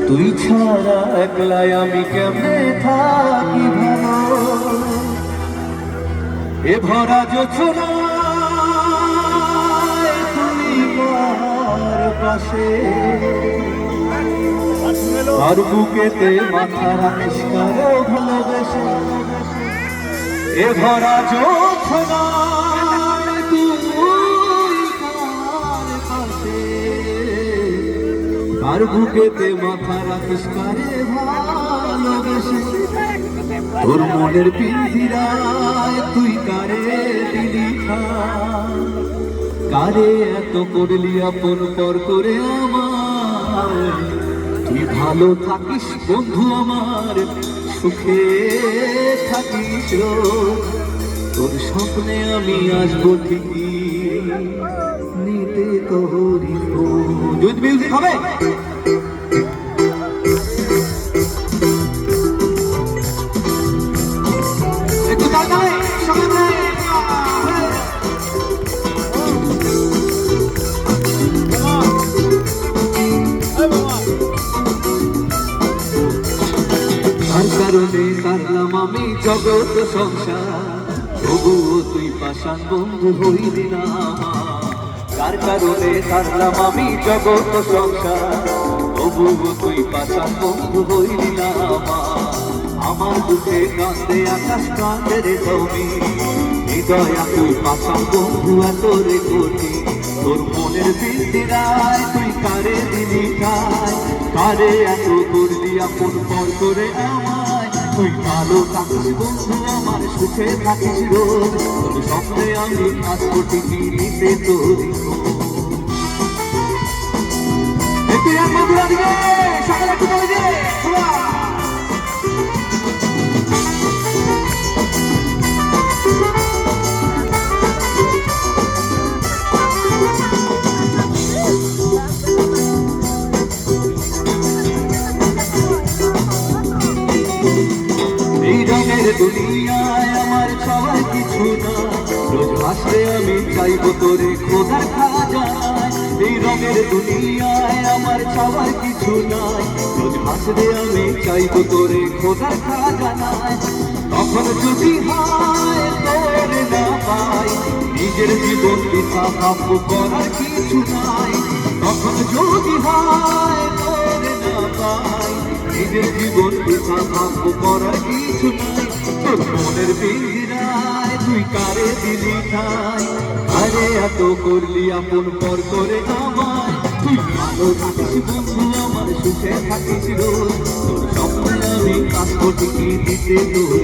তুই ছাড়া একলাই আমি কেমনে থাকি ভালো। এ ভরা জোছনায় তুই কার পাশে, আর বুকেতে মাথা রাখিস কারো ভালোবেসে। এ ভরা জোছনায় তুই কার পাশে, আর বুকেতে মাথা রাখিস কারে ভালোবেসে। তোর মনের পিঞ্জিরায় তুই কারে দিলি ঠাঁই, কারে এত করলি আপন পর করে আমার। তুই ভালো থাকিস বন্ধু আমার, সুখে থাকিস রোজ। তোর স্বপ্নে আমি আসবো ঠিকই, নিতে তোরই খোঁজ। মিউজিক হবে একটু তাড়াতাড়ি সবাই। তার কারণে কারলাম আমি জগৎ সংসার, তবুও তুই পাষাণ বন্ধু হইলি না। তার কারণে কারলাম আমি জগৎ সংসার, তবুও তুই পাষাণ বন্ধু হইলি না। আমার দুঃখে কাঁদে আকাশ কাঁদে রে তুমি, হৃদয় তুই পাষাণ বন্ধু এত রে কঠিন। তোর মনের পিঞ্জিরায় তুই কারে দিলি ঠাঁই, কারে এত করলি আপন পর করে আমায়। তুই ভালো থাকিস বন্ধু আমার, সুখে থাকিস রোজ। তোর স্বপ্নে আমি আসবো ঠিকই, নিতে তোরই খোঁজ। একটু এক বন্ধুরা দিকে সকালে একটু বলে দিয়ে দুনিয়ায় আমার সবার কিছু না। রোজ হাসলে আমি চাইবো তোরে খোদার খাজানায়। এই রঙের দুনিয়ায় আমার সবার কিছু নাই, রোজ হাসলে আমি চাইবো তোরে খোদার খাজানায়। তখন যদি হয় তোরে না পাই, নিজের জীবন বৃথা ভাববো করার কিছু নাই। তখন যদি হয় তোরে না পাই, নিজের জীবন বৃথা ভাববো করার কিছু নাই। তোর মনের পিঞ্জিরায় তুই কারে দিলি ঠাঁই, আরে এত করলি আপন পর করে আমায়। তুই ভালো থাকিস বন্ধু আমার, সুখে থাকিস রোজ। তোর স্বপ্নে আমি আসবো ঠিকই, দিতে তোর